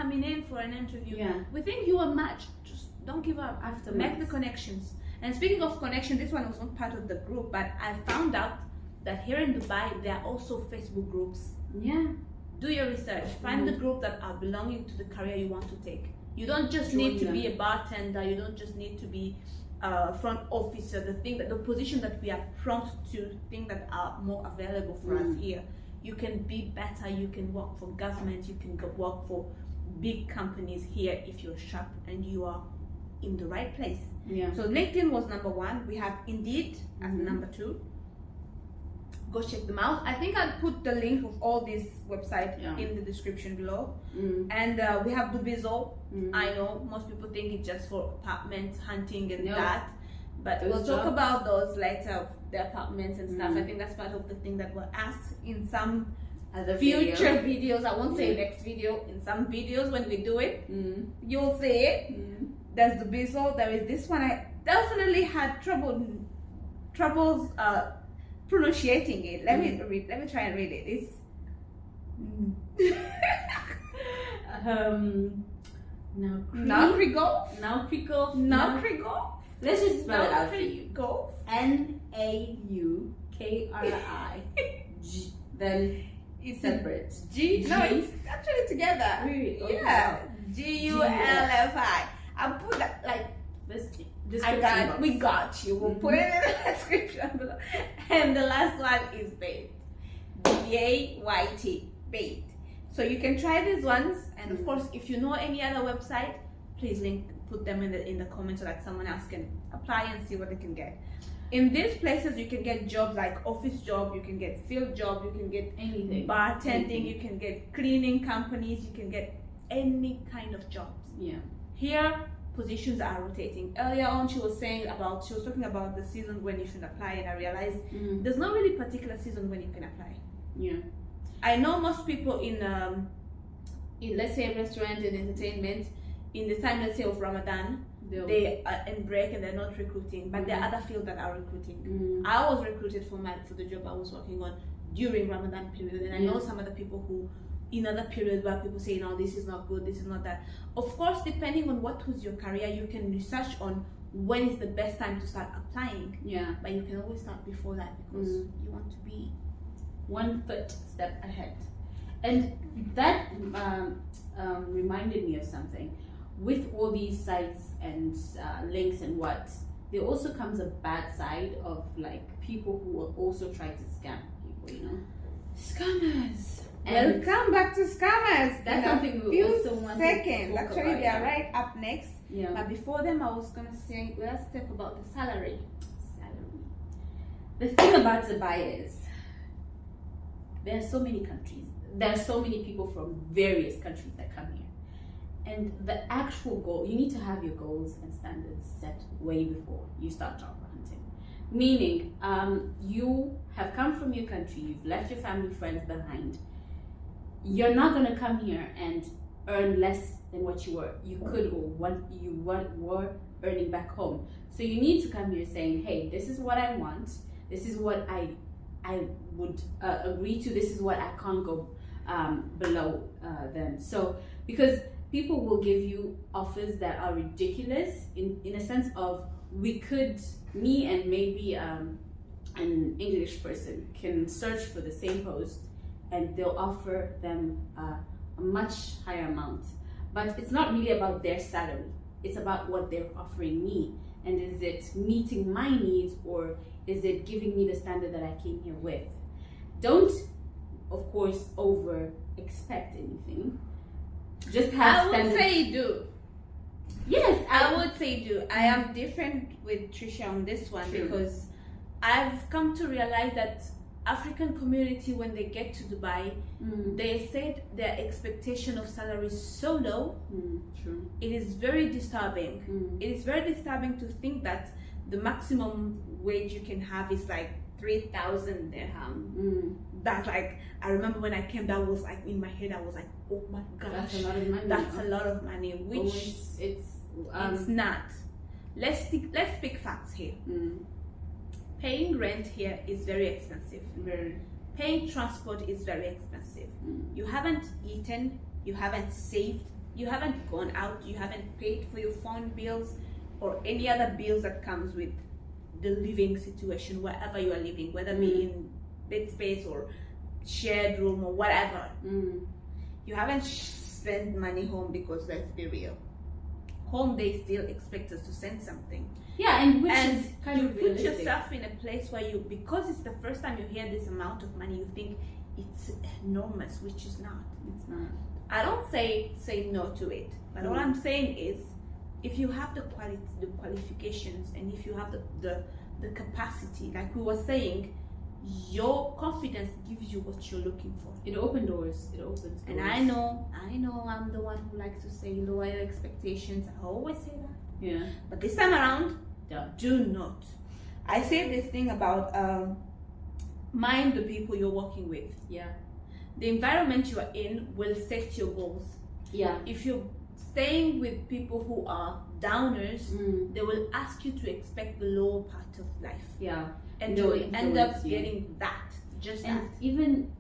coming in for an interview. Yeah. We think you are matched. Just don't give up. After Make months. the connections. And speaking of connection, this one was not part of the group, but I found out that here in Dubai there are also Facebook groups. Yeah. Do your research. Find the group that are belonging to the career you want to take. You don't just Join need to them. be a bartender. You don't just need to be front officer. The position that we are prompt to think that are more available for us here. You can be better. You can work for government. You can work for big companies here if you're sharp and you are in the right place. Yeah. So LinkedIn was number one. We have Indeed as number two. Go check them out. I think I'll put the link of all these websites in the description below. And we have Dubizzle. I know most people think it's just for apartment hunting and that, but we'll talk about those later, the apartments and stuff. I think that's part of the thing that we'll ask in some Other future videos. I won't say next video. In some videos when we do it, you'll see it. There's Dubizzle. There is this one. I definitely had troubles pronunciating it. Let me try and read it. It's Naukrigo. Let's just spell it out for you. Go. Naukri. Then It's separate. G. No, it's actually together. Really? Okay. Yeah. GULFI. I'll put that like. We got you. We'll put it in the description below. And the last one is Bait. BAYT. Bait. So you can try these ones, and of course, if you know any other website, please put them in the comments so that someone else can apply and see what they can get. In these places, you can get jobs like office job, you can get field job, you can get anything, bartending, you can get cleaning companies, you can get any kind of jobs. Yeah. Here, positions are rotating. Earlier on, she was talking about the season when you should apply, and I realized there's not really a particular season when you can apply. Yeah. I know most people in let's say restaurant and entertainment, in the time, let's say, of Ramadan, they are in break and they're not recruiting, but there are other fields that are recruiting. I was recruited for the job I was working on during Ramadan period, and I know some other people who in other periods where people say, no, this is not good, this is not that. Of course, depending on what was your career, you can research on when is the best time to start applying. Yeah. But you can always start before that because you want to be one step ahead. And that reminded me of something. With all these sites and links and what, there also comes a bad side of like people who will also try to scam people, you know? Scammers. Welcome back to Scammers. That's something we also want to talk Actually, about, they are right up next. Yeah. But before them, I was gonna say, let's talk about the salary. The thing about Dubai is there are so many countries. There are so many people from various countries that come here. And the actual goal, you need to have your goals and standards set way before you start job hunting. Meaning, you have come from your country, you've left your family, friends behind. You're not going to come here and earn less than what you could or what you were earning back home. So you need to come here saying, hey, this is what I want. This is what I would agree to. This is what I can't go below them. So because people will give you offers that are ridiculous in a sense of me and maybe an English person can search for the same post and they'll offer them a much higher amount. But it's not really about their salary. It's about what they're offering me. And is it meeting my needs or is it giving me the standard that I came here with? Don't, of course, over expect anything. Just have I would say do. Yes, I would say do. I am different with Trisha on this one because I've come to realize that African community, when they get to Dubai, they said their expectation of salary is so low. True. It is very disturbing. It is very disturbing to think that the maximum wage you can have is like 3,000 dirham. That's like, I remember when I came, that was like in my head, I was like, oh my gosh, that's a lot of money. That's a lot of money, which it's not. Let's pick facts here. Paying rent here is very expensive. Paying transport is very expensive. You haven't eaten, you haven't saved, you haven't gone out, you haven't paid for your phone bills or any other bills that comes with the living situation wherever you are living, whether be in bed space or shared room or whatever. You haven't spent money home, because let's be real, home they still expect us to send something. Yeah, and which And is kind you of put realistic. yourself in a place where you, because it's the first time you hear this amount of money, you think it's enormous, which is not. It's not. I don't say no to it, but all I'm saying is, if you have the qualifications, and if you have the capacity, like we were saying, your confidence gives you what you're looking for. It opens doors. It opens doors. And I know I'm the one who likes to say lower your expectations. I always say that. Yeah. But this time around, Don't. do not. I say this thing about mind the people you're working with. Yeah. The environment you are in will set your goals. Yeah. If you're staying with people who are downers, they will ask you to expect the lower part of life. Yeah. And They'll you will end up influence you. getting that. Just And that. even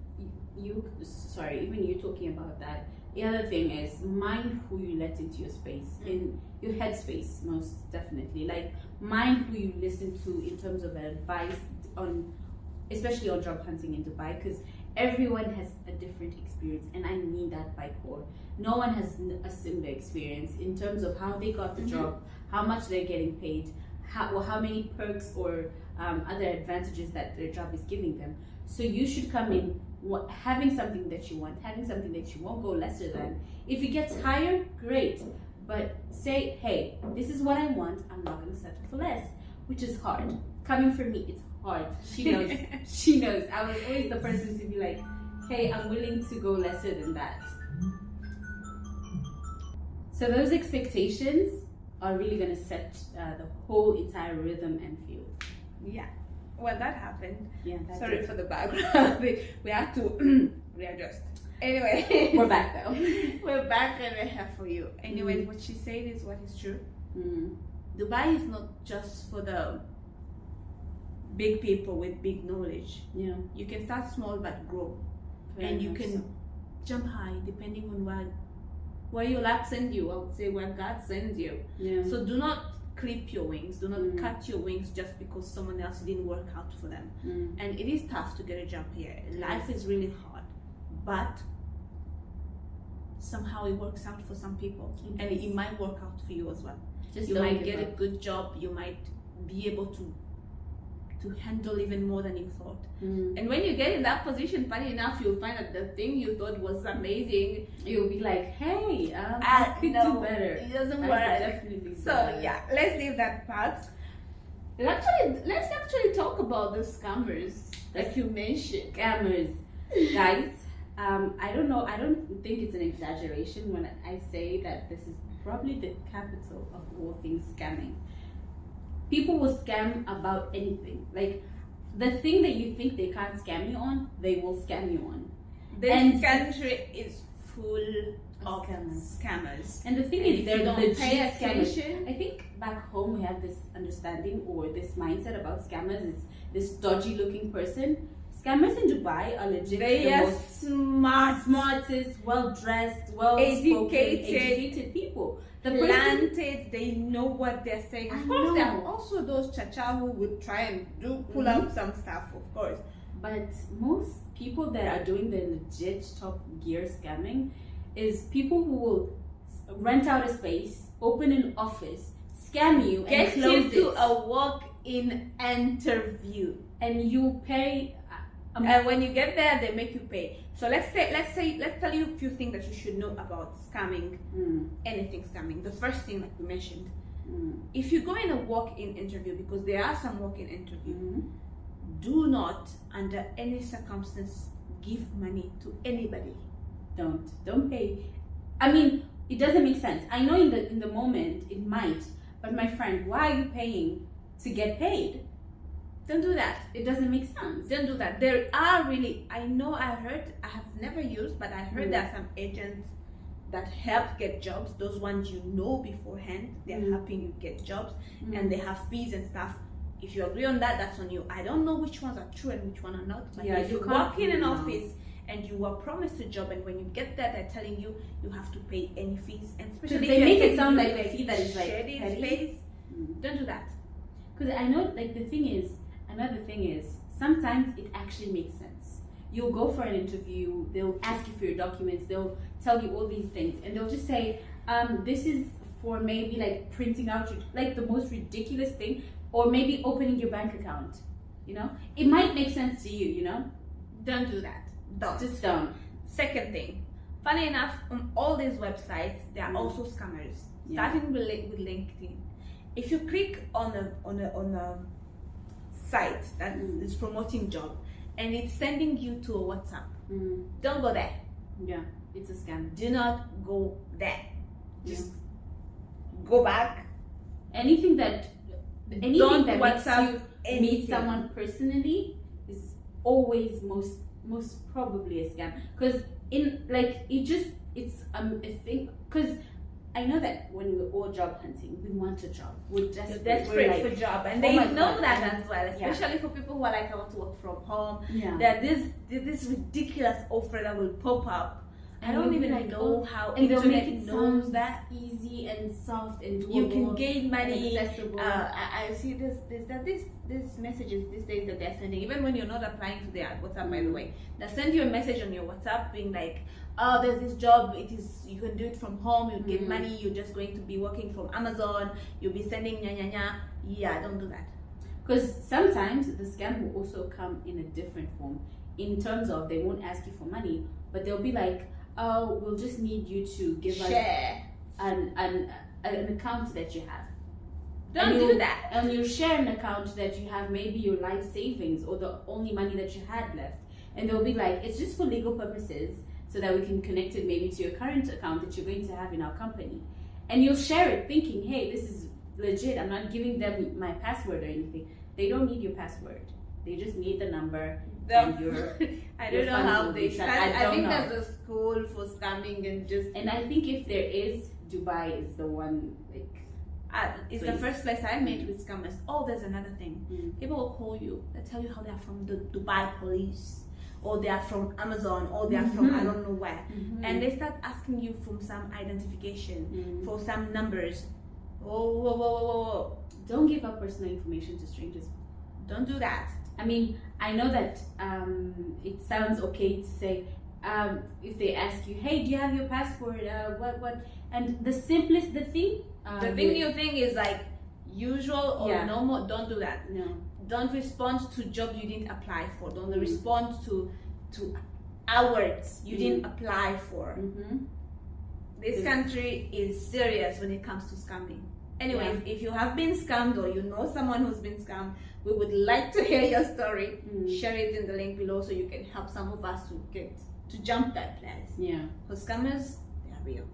you talking about that, the other thing is mind who you let into your space, in your headspace, most definitely. Like, mind who you listen to in terms of advice on, especially on job hunting in Dubai, because everyone has a different experience, and I mean that by core. No one has a similar experience in terms of how they got the job, how much they're getting paid, how many perks or other advantages that their job is giving them. So you should come in having something that you want, having something that you won't go lesser than. If it gets higher, great. But say, hey, this is what I want, I'm not going to settle for less, which is hard. Coming from me, it's hard. She knows. She knows. I was always the person to be like, hey, I'm willing to go lesser than that. So those expectations are really going to set the whole entire rhythm and feel. Yeah. Well, that happened. Yeah. Sorry for the background. We have to readjust. Anyway, We're back though. we're back and we're here for you. Anyways, what she said is what is true. Dubai is not just for the big people with big knowledge. Yeah. You can start small but grow. Very And you much can so. jump high depending on where your luck sends you. I would say where God sends you. Yeah. So do not clip your wings. Do not cut your wings just because someone else didn't work out for them. And it is tough to get a job here. Life is really hard, but somehow it works out for some people, and it might work out for you as well. Just You don't might give get up. a good job. You might be able to handle even more than you thought. And when you get in that position, funny enough, you'll find that the thing you thought was amazing, You'll be like, hey, I could no, do better. It doesn't I work. could definitely do So better. yeah, let's leave that part. Let's actually talk about the scammers that you mentioned. Scammers, guys. I don't know. I don't think it's an exaggeration when I say that this is probably the capital of all things scamming. People will scam about anything. Like, the thing that you think they can't scam you on, they will scam you on. This country is full of Scammers. scammers. And the thing And is, if they're you don't legit pay scammers. attention, I think back home we have this understanding or this mindset about scammers. It's this dodgy looking person. Scammers in Dubai are legit they the are most smartest, well dressed, well spoken, Educated. educated people. The person, planted. They know what they're saying. Of I course, there know. are also those chacha who would try and pull out some stuff. Of course, but most people that are doing the legit top gear scamming is people who will rent out a space, open an office, scam you, get and you close to it, a walk-in interview. and you pay. And when you get there, they make you pay. So let's tell you a few things that you should know about scamming. Anything scamming. The first thing, like we mentioned, if you go in a walk-in interview, because there are some walk-in interviews, do not, under any circumstance, give money to anybody. Don't pay. I mean, it doesn't make sense. I know in the moment it might, but my friend, why are you paying to get paid? Don't do that. It doesn't make sense. Don't do that. There are really, I have never used, but I heard there are some agents that help get jobs. Those ones you know beforehand, they're helping you get jobs, and they have fees and stuff. If you agree on that, that's on you. I don't know which ones are true and which one are not. But Yeah, if you you can't walk in an really know. office and you were promised a job, and when you get there, they're telling you you have to pay any fees, and Because especially they if make you're it sound taking like a fee that is like shady petty. space. Don't do that. Because I know, like, another thing is, sometimes it actually makes sense. You'll go for an interview, they'll ask you for your documents, they'll tell you all these things, and they'll just say, this is for maybe like printing out like the most ridiculous thing, or maybe opening your bank account. You know, it might make sense to you. You know, Don't do that. Don't. just don't. Second thing, funny enough, on all these websites, there are also scammers. Starting with LinkedIn. If you click on a site that is promoting job and it's sending you to a WhatsApp, don't go there. Yeah, it's a scam. Do not go there. Just go back. Anything that makes WhatsApp you meet someone personally is always most probably a scam. Because it's a thing. Because I know that when we're all job hunting, we want a job. We're desperate for job, and they know that as well. Especially for people who are like, I want to work from home. Yeah. That this ridiculous offer that will pop up. I don't even know how and they'll make internet it knows sound that. easy and soft and doable. You can gain money. Accessible. I see this messages these days that they're sending, even when you're not applying to their WhatsApp, by the way. They send you a message on your WhatsApp being like, oh, there's this job, you can do it from home, you get money, you're just going to be working from Amazon, you'll be sending nya. Yeah, don't do that. Because sometimes the scam will also come in a different form, in terms of they won't ask you for money, but they'll be like, oh, we'll just need you to give us an account that you have. Don't do that. And you share an account that you have, maybe your life savings or the only money that you had left. And they'll be like, it's just for legal purposes, so that we can connect it maybe to your current account that you're going to have in our company. And you'll share it thinking, hey, this is legit. I'm not giving them my password or anything. They don't need your password. They just need the number. And your I don't know how they start. I think know. there's a school for scamming and I think if there is, Dubai is the one, like, it's the first place I met with scammers. Oh, there's another thing. People will call you. They tell you how they are from the Dubai police, or they are from Amazon, or they are from I don't know where, and they start asking you for some identification, for some numbers. Whoa. Don't give up personal information to strangers. Don't do that. I mean, I know that it sounds okay to say, if they ask you, hey, do you have your passport? What? And the thing you think is like usual or normal. Don't do that. No. Don't respond to jobs you didn't apply for. Don't respond to awards you didn't apply for. This country is serious when it comes to scamming. Anyways, if you have been scammed or you know someone who's been scammed, we would like to hear your story. Share it in the link below so you can help some of us to jump that place. Yeah. Because scammers, they are real.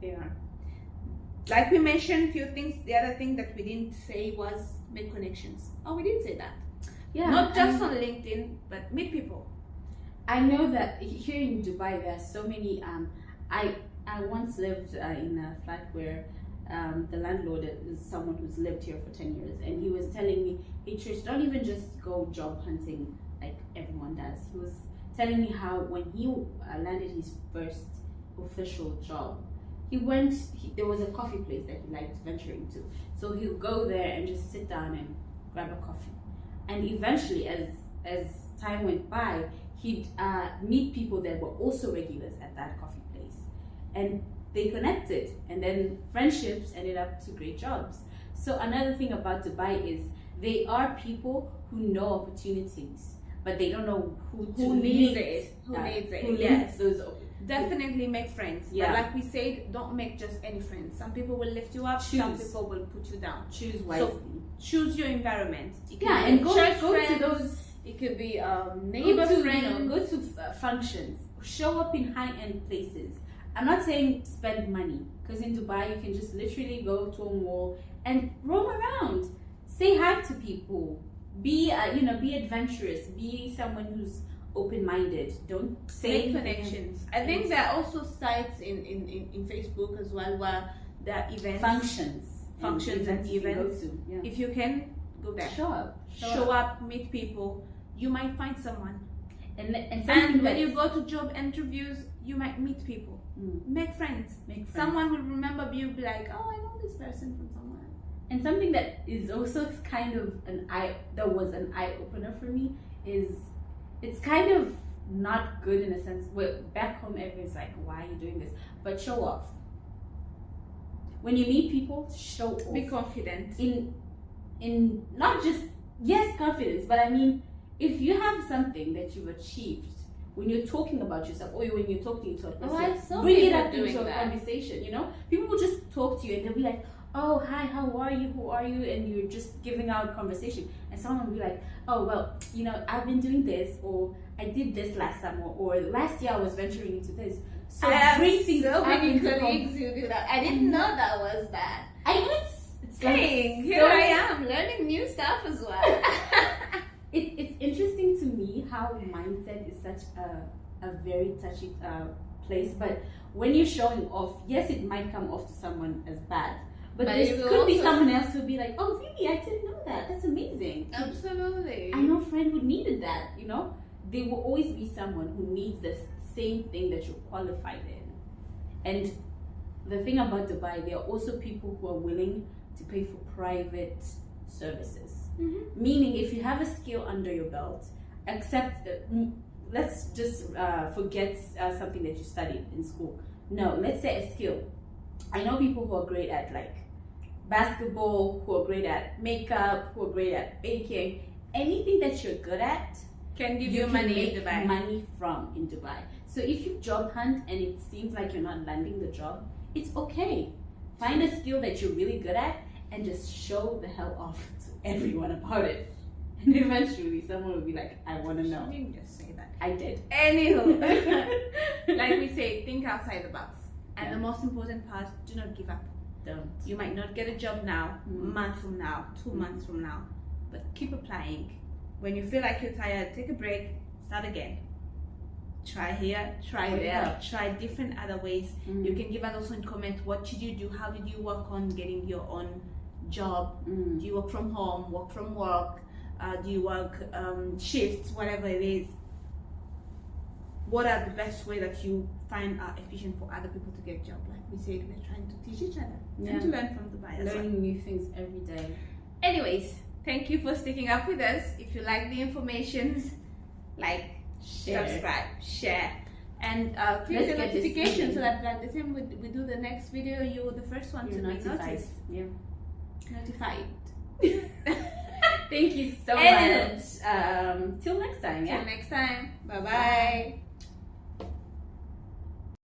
They are. Like we mentioned a few things, the other thing that we didn't say was make connections. Oh, we didn't say that. Yeah. Not just on LinkedIn, but meet people. I know that here in Dubai there are so many. I once lived in a flat where the landlord is someone who's lived here for 10 years, and he was telling me, hey Trish, don't even just go job hunting like everyone does. He was telling me how when he landed his first official job, there was a coffee place that he liked venturing to, so he'll go there and just sit down and grab a coffee, and eventually as time went by, he'd meet people that were also regulars at that coffee place, and they connected, and then friendships ended up to great jobs. So another thing about Dubai is they are people who know opportunities, but they don't know who needs link, it. Who needs it? Who Yes. links those. Definitely make friends. Yeah. But like we said, don't make just any friends. Some people will lift you up. Some people will put you down. Choose wisely. So choose your environment. It can And be go church to friends, those. It could be neighbor friends. Go to functions. Show up in high-end places. I'm not saying spend money, because in Dubai you can just literally go to a mall and roam around, say hi to people, be adventurous, be someone who's open-minded. Don't say Make connections. I think there are also sites in Facebook as well where there are events, functions and events. If you can If you can go there, show up, show up, meet people. You might find someone. And something And when that's- you go to job interviews, you might meet people, make friends. Someone will remember you, be like, oh, I know this person from somewhere. And something that is also kind of that was an eye opener for me is it's kind of not good in a sense. Where back home, everyone's like, why are you doing this? But show off. When you meet people, show off. Be confident. In not just, yes, confidence, but I mean, if you have something that you've achieved, when you're talking about yourself or when you're talking to a person, bring it up into a conversation, you know? People will just talk to you and they'll be like, oh, hi, how are you? Who are you? And you're just giving out conversation. And someone will be like, oh, well, you know, I've been doing this, or I did this last summer, or last year I was venturing into this. So bring things so up many into colleagues who do that. I didn't know that was that. I know it's like, Here I am learning new stuff as well. It's interesting to me how mindset is such a very touchy place. But when you're showing off, yes, it might come off to someone as bad. But there could be someone else who'll be like, oh, really? I didn't know that. That's amazing. Absolutely. I know a friend who needed that, you know? There will always be someone who needs the same thing that you're qualified in. And the thing about Dubai, there are also people who are willing to pay for private services. Meaning, if you have a skill under your belt, let's just forget something that you studied in school. No, let's say a skill. I know people who are great at like basketball, who are great at makeup, who are great at baking. Anything that you're good at can give you money in Dubai. Money from in Dubai. So if you job hunt and it seems like you're not landing the job, it's okay. Find a skill that you're really good at and just show the hell off to everyone about it. And eventually someone will be like, I want to know. You didn't just say that. I did. Anywho, like we say, think outside the box. And the most important part, do not give up. Don't. You might not get a job now, a month from now, 2 months from now, but keep applying. When you feel like you're tired, take a break, start again. Try here, try there, try different other ways. You can give us also in comment, what did you do? How did you work on getting your own job? Do you work from home, work from work? Do you work shifts, whatever it is? What are the best way that you find are efficient for other people to get a job? Like we said, we're trying to teach each other and to learn from Dubai as well. Learning new things every day. Anyways, thank you for sticking up with us. If you like the information, like, subscribe, share, and click the notification so that by the time we do the next video, you're the first one to be noticed. Yeah. Notified. Thank you so much. Till next time. Till next time. Bye bye.